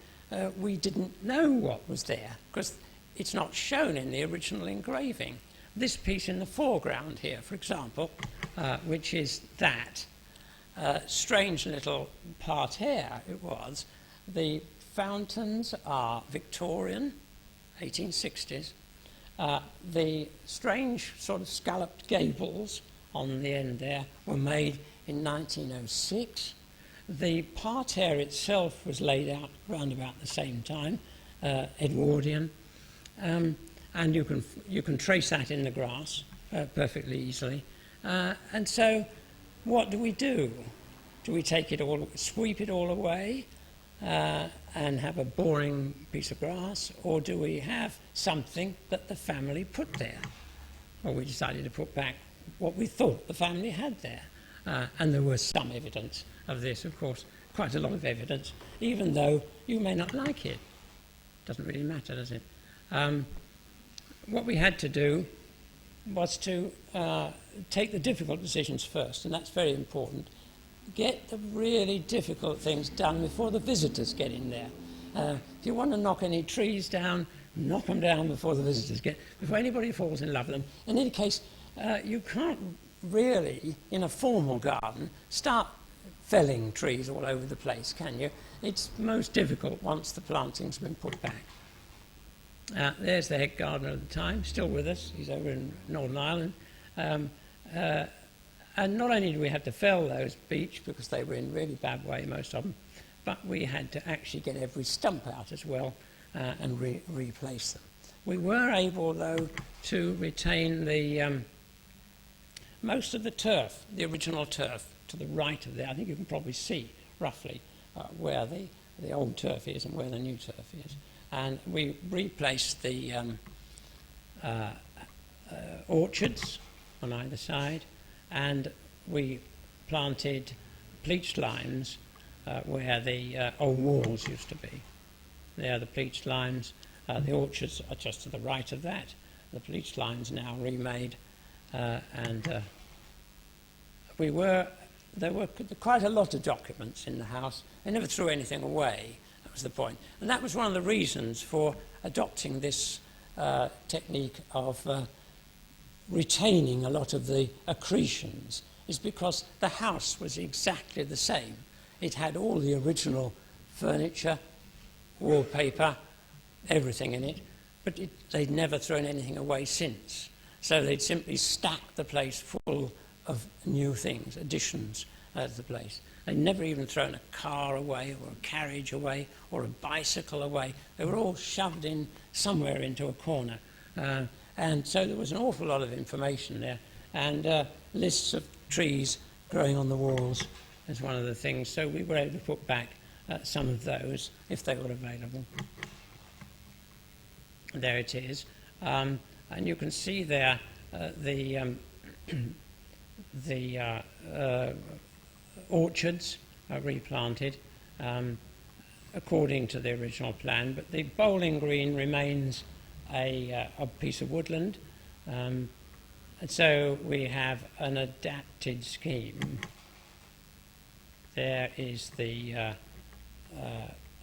we didn't know what was there because it's not shown in the original engraving. This piece in the foreground here, for example, which is that strange little parterre it was. The fountains are Victorian, 1860s. The strange sort of scalloped gables on the end there were made in 1906. The parterre itself was laid out around about the same time, Edwardian, and you can trace that in the grass perfectly easily. And so, what do? Do we take it all, sweep it all away, and have a boring piece of grass, or do we have something that the family put there? Well, we decided to put back what we thought the family had there. And there was some evidence of this, of course, quite a lot of evidence, even though you may not like it. Doesn't really matter, does it? What we had to do was to take the difficult decisions first, and that's very important. Get the really difficult things done before the visitors get in there. If you want to knock any trees down, knock them down before the visitors get, before anybody falls in love with them. In any case, you can't really, in a formal garden, start felling trees all over the place, can you? It's most difficult once the planting's been put back. There's the head gardener at the time, still with us. He's over in Northern Ireland. And not only did we have to fell those beech because they were in really bad way, most of them, but we had to actually get every stump out as well and replace them. We were able, though, to retain the most of the turf, the original turf, to the right of there. I think you can probably see roughly where the old turf is and where the new turf is. And we replaced the orchards on either side, and we planted pleached limes where the old walls used to be. There are the pleached limes. The orchards are just to the right of that. The pleached limes now remade, and there were quite a lot of documents in the house. They never threw anything away. That was the point. And that was one of the reasons for adopting this technique of retaining a lot of the accretions, is because the house was exactly the same. It had all the original furniture, wallpaper, everything in it, but they'd never thrown anything away since. So they'd simply stacked the place full of new things, additions to the place. They'd never even thrown a car away or a carriage away or a bicycle away. They were all shoved in somewhere into a corner. And so there was an awful lot of information there, and lists of trees growing on the walls is one of the things. So we were able to put back some of those if they were available. There it is. And you can see there the orchards are replanted according to the original plan, but the bowling green remains a piece of woodland. And so we have an adapted scheme. There is the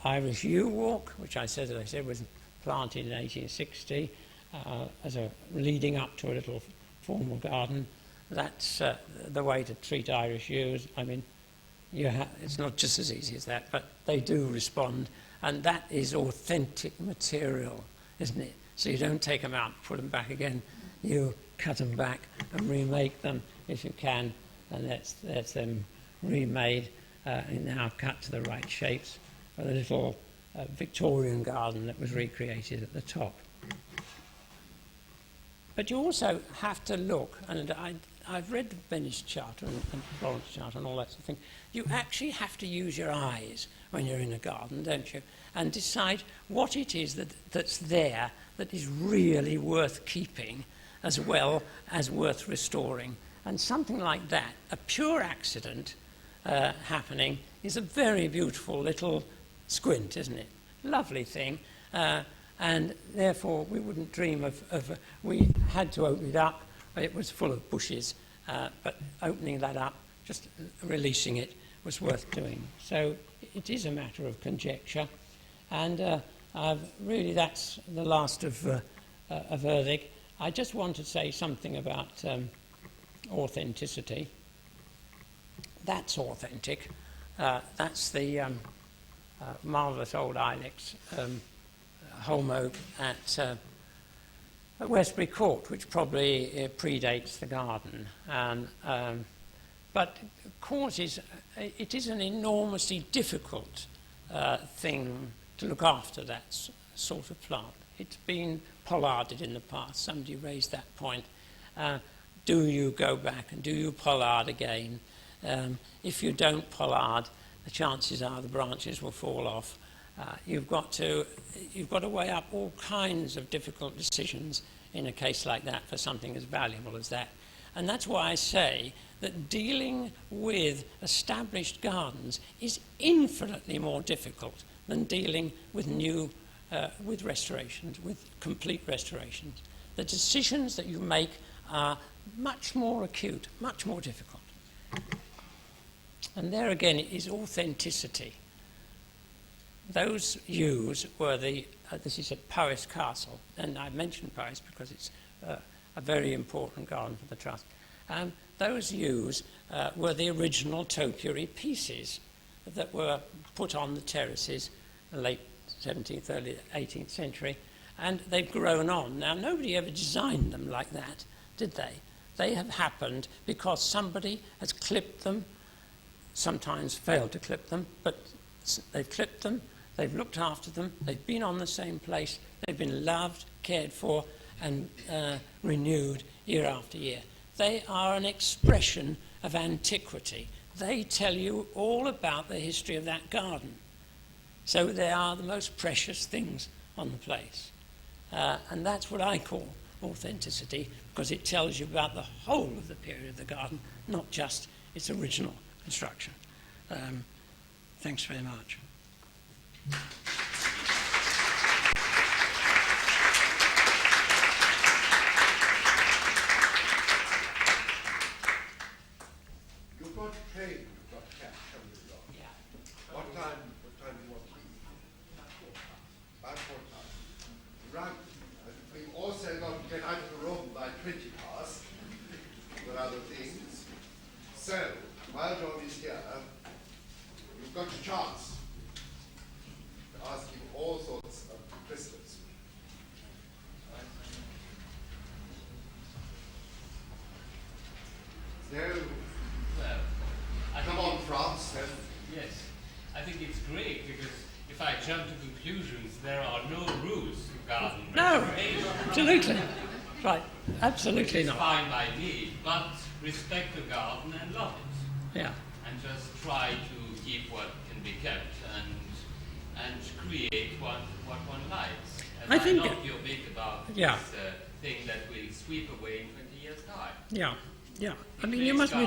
Irish yew walk, which I said was planted in 1860 as a leading up to a little formal garden. That's the way to treat Irish yews. I mean, it's not just as easy as that, but they do respond, and that is authentic material, isn't it? So you don't take them out and put them back again. You cut them back and remake them if you can, and that's them remade and now cut to the right shapes with a little Victorian garden that was recreated at the top. But you also have to look, and I've read the Venice Charter and Florence Charter and all that sort of thing. You actually have to use your eyes when you're in a garden, don't you? And decide what it is that's there that is really worth keeping as well as worth restoring. And something like that, a pure accident happening, is a very beautiful little squint, isn't it? Lovely thing. And therefore we wouldn't dream of we had to open it up it was full of bushes, but opening that up, just releasing it, was worth doing. So it is a matter of conjecture, and really that's the last of Erddig. I just want to say something about authenticity. That's authentic. That's the marvellous old ilex holm oak at Westbury Court, which probably predates the garden. But court it is an enormously difficult thing to look after that sort of plant. It's been pollarded in the past. Somebody raised that point. Do you go back and do you pollard again? If you don't pollard, the chances are the branches will fall off. You've got to weigh up all kinds of difficult decisions in a case like that for something as valuable as that. And that's why I say that dealing with established gardens is infinitely more difficult than dealing with with restorations, with complete restorations. The decisions that you make are much more acute, much more difficult. And there again is authenticity. Those yews were this is at Powys Castle, and I mentioned Powys because it's a very important garden for the Trust. Those yews were the original topiary pieces that were put on the terraces in the late 17th, early 18th century, and they've grown on. Now, nobody ever designed them like that, did they? They have happened because somebody has clipped them, sometimes failed to clip them, but they've clipped them, they've looked after them, they've been on the same place, they've been loved, cared for, and renewed year after year. They are an expression of antiquity. They tell you all about the history of that garden. So they are the most precious things on the place. And that's what I call authenticity, because it tells you about the whole of the period of the garden, not just its original construction. Thanks very much. You've got trade, you've got cash, haven't you, Rob? Yeah. What time do you want to leave? About 4 times. Right. And we've also got to get out of the room by 20 past for other things. So, while John is here, you've got a chance to ask him all sorts of questions. So, Well, come on, France. yes, I think it's great because if I jump to conclusions, there are no rules to garden No, restoration. absolutely. Right, absolutely It's not. fine by me, but respect the garden and love it. Yeah. And just try to keep what can be kept and create what one likes. And I think- know you're big about Yeah. this thing that will sweep away in 20 years' time. Yeah, yeah. I mean, Place you must be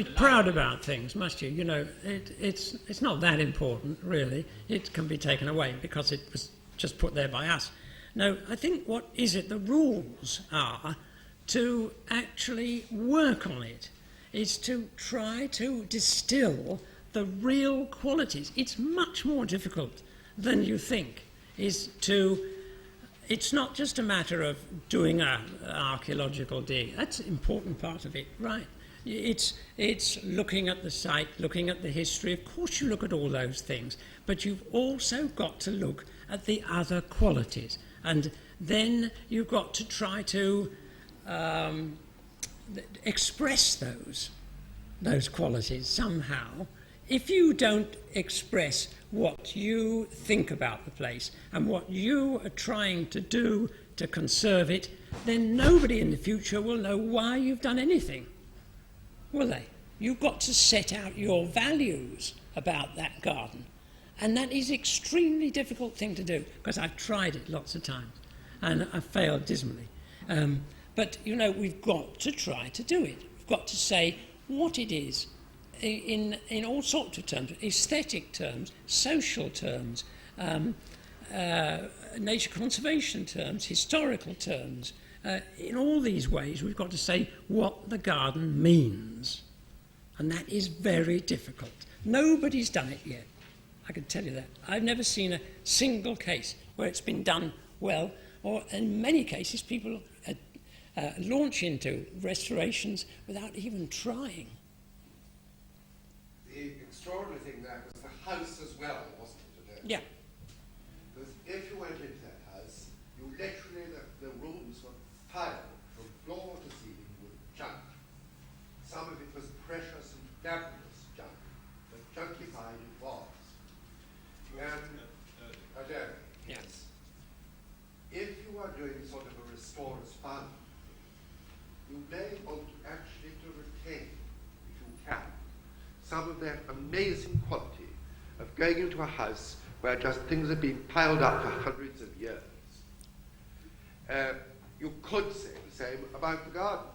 gardens, proud the about things, must you? You know, it's not that important, really. It can be taken away because it was just put there by us. No, I think what is it? The rules are to actually work on it. Is to try to distill the real qualities. It's much more difficult than you think. It's not just a matter of doing an archaeological dig. That's an important part of it, right? It's looking at the site, looking at the history. Of course you look at all those things, but you've also got to look at the other qualities. And then you've got to try to express those qualities somehow. If you don't express what you think about the place and what you are trying to do to conserve it, then nobody in the future will know why you've done anything, will they? You've got to set out your values about that garden. And that is an extremely difficult thing to do, because I've tried it lots of times and I've failed dismally. But, you know, we've got to try to do it. We've got to say what it is in all sorts of terms, aesthetic terms, social terms, nature conservation terms, historical terms, in all these ways, we've got to say what the garden means. And that is very difficult. Nobody's done it yet. I can tell you that. I've never seen a single case where it's been done well, or in many cases people launch into restorations without even trying. The extraordinary thing there was the house as well, wasn't it? Yeah. Because if you went into that house, you literally, the rooms were piled from floor to ceiling with junk. Some of it was precious and fabulous junk, but junkified it was. And yes. If you are doing sort of a restore as fund, you may want actually to retain, if you can, some of that amazing quality of going into a house where just things have been piled up for hundreds of years. You could say the same about the garden.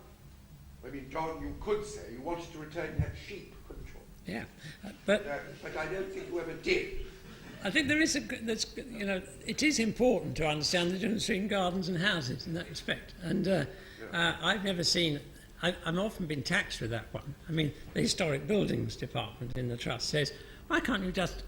I mean, John, you could say you wanted to return that sheep, couldn't you? Yeah, but I don't think you ever did. I think there is it is important to understand the difference between gardens and houses in that respect. And I've never seen, I'm often been taxed with that one. I mean, the Historic Buildings Department in the Trust says, why can't you just,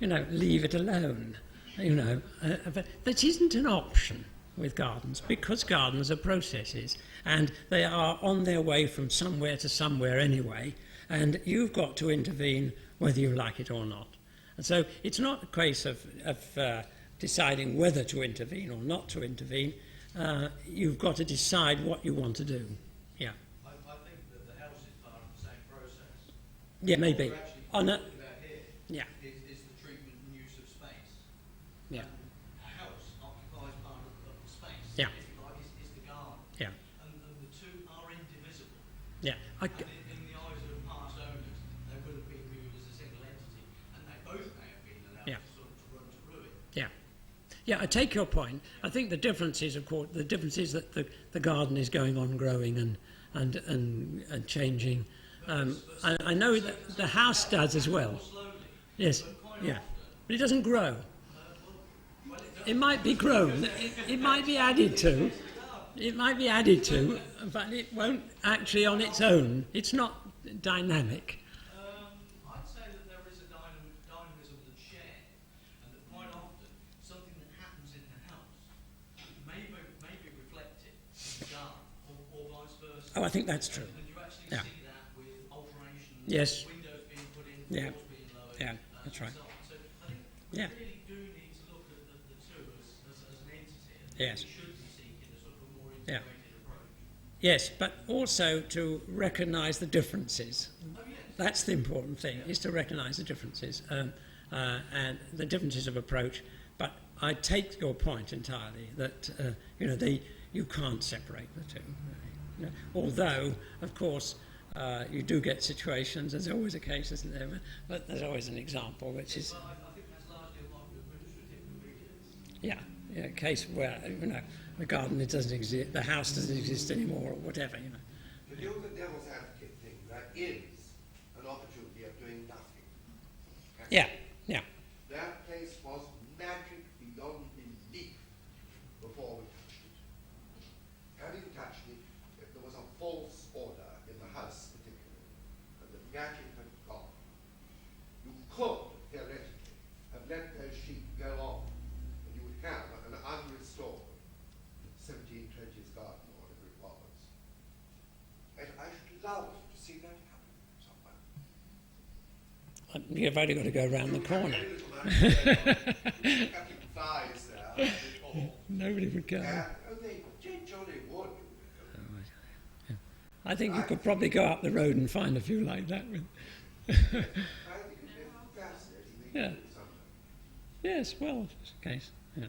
leave it alone? But that isn't an option with gardens, because gardens are processes and they are on their way from somewhere to somewhere anyway, and you've got to intervene whether you like it or not. And so it's not a case of deciding whether to intervene or not to intervene. You've got to decide what you want to do. Yeah. I think that the house is part of the same process. Yeah, maybe. What we're actually Oh, no. talking about here Yeah. is the treatment and use of space. Yeah. And a house occupies part of the space. Yeah. If you like, is the garden. Yeah. And the two are indivisible. Yeah. And in the eyes of past owners, they would have been viewed as a single entity, and they both may have been allowed Yeah. to sort of to run to ruin. Yeah. Yeah, I take your point. I think the difference is, of course, that the garden is going on growing and changing. I know that the house does as well. More slowly. Yes. But quite Yeah. often, But it doesn't grow. well, it does. It might be grown. It might be added to. It might be added to, but it won't actually on its own. It's not dynamic. I'd say that there is a dynamism that's shared, and that quite often something that happens in the house may be reflected in the garden, or vice versa. Oh, I think that's true. And you actually Yeah. see that with alterations, Yes. windows being put in, Yeah. walls being lowered, Yeah, that's right. and so on. So I think Yeah. we really do need to look at the two as an entity, and Yes. we should be seeking a sort of a more Yeah. integrated approach. Yes, but also to recognise the differences. Oh, yes. That's the important thing, is to recognise the differences and the differences of approach. But I take your point entirely that you can't separate the two. Although, of course, you do get situations. There's always a case, isn't there? But there's always an example, which is But I think that's largely a lot of administrative convenience. yeah, a case where the garden doesn't exist, the house doesn't exist anymore, or whatever. To do the devil's advocate thing, there is an opportunity of doing nothing. Yeah, yeah. That place was magic beyond belief before we touched it. Having touched it, if there was a false order in the house particularly, and the magic had gone, you could, theoretically, have let those sheep go on, and you would have an unrestored 1720s garden, or whatever it was. And I should love to see that happen somewhere. You've only got to go around the corner. Nobody would go. They jolly would. I think you could probably go up the road and find a few like that. I think it'd be fascinating thing Yeah. to do sometime. Yes, well, it's the case. Yeah.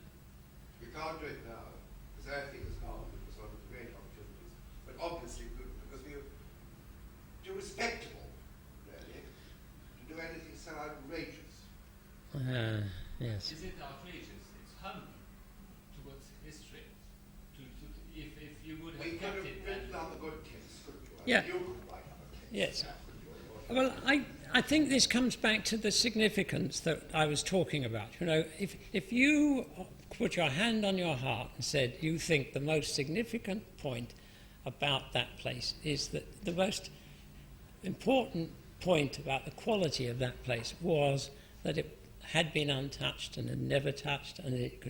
We can't do it now, because I think it's gone. It was one of the great opportunities. But obviously, because we are too respectable, really, to do anything so outrageous. Yes. Is it outrageous? It's humble towards history. If you would We have could kept have it written and up a good case, couldn't you? Yeah. You could write up a case. Yes. couldn't you? Well, I think this comes back to the significance that I was talking about. If you put your hand on your heart and said you think the most significant point about that place is that the most important point about the quality of that place was that it had been untouched and had never touched, and it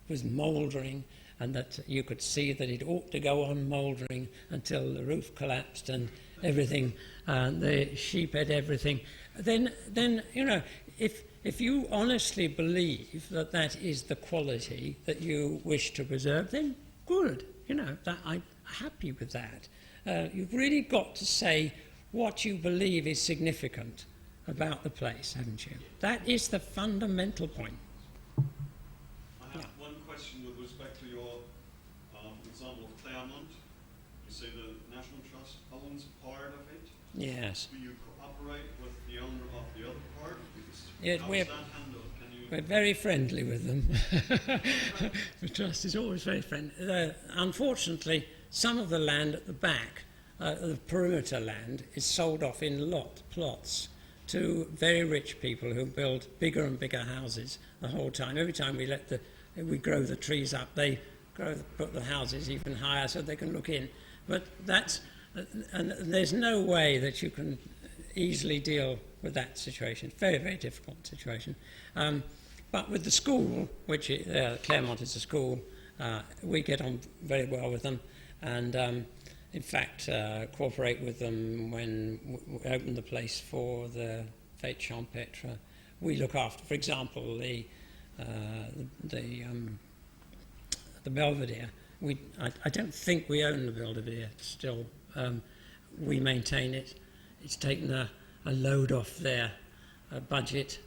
was mouldering, and that you could see that it ought to go on mouldering until the roof collapsed and everything, the sheep ate everything. Then you know, if you honestly believe that that is the quality that you wish to preserve, then good. You know, that I'm happy with that. You've really got to say what you believe is significant about the place, haven't you? That is the fundamental point. I have one question with respect to your example of Clairmont. You say the National Trust owns part of it. Yes. Do you cooperate with the owner of the other part? Yeah, How is that handled? Can you... We're very friendly with them. The Trust is always very friendly. Unfortunately, some of the land at the back, the perimeter land, is sold off in plots to very rich people who build bigger and bigger houses the whole time. Every time we grow the trees up, they put the houses even higher so they can look in. But and there's no way that you can easily deal with that situation. Very, very difficult situation. But with the school, which Clairmont is a school, we get on very well with them, and in fact cooperate with them when we open the place for the Fête Champêtre. We look after, for example, the Belvedere. I don't think we own the Belvedere still. We maintain it. It's taken a load off their budget.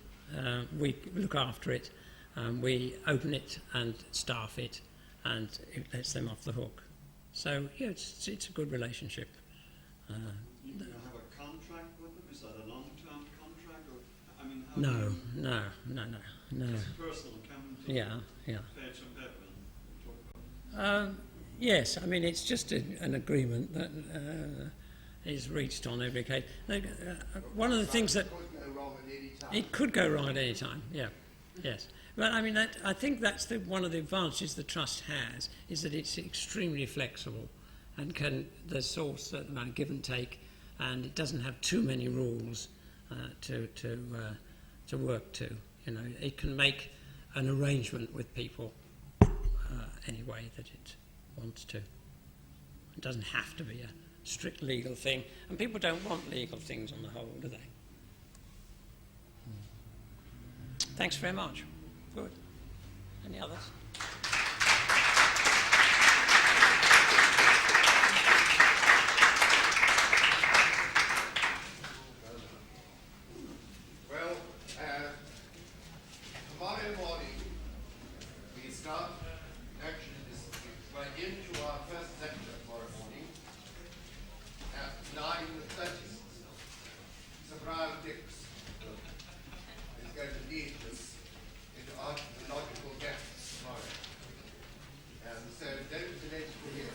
We look after it. We open it and staff it, and it lets them off the hook. So yeah, it's a good relationship. You have a contract with them? Is that a long-term contract? Or, I mean, how No. It's personal, Yeah. Page and Pavilion. Yes, I mean it's just an agreement that is reached on every case. One of the things that it could go wrong at any time. Yeah, yes. But I mean, I think that's one of the advantages the Trust has, is that it's extremely flexible and there's all certain amount of give and take, and it doesn't have too many rules to work to. You know, it can make an arrangement with people any way that it wants to. It doesn't have to be a strict legal thing, and people don't want legal things on the whole, do they? Thanks very much. Good. Any others? Well, tomorrow morning we start, actually we're into our first lecture tomorrow morning at 9:30. Sir Brian Dix is going to lead us into archaeological gaps tomorrow. And so don't delay to hear.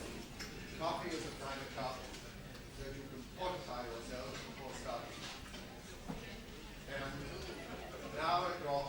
Coffee is at 9 o'clock, so you can fortify yourselves before starting. And now at your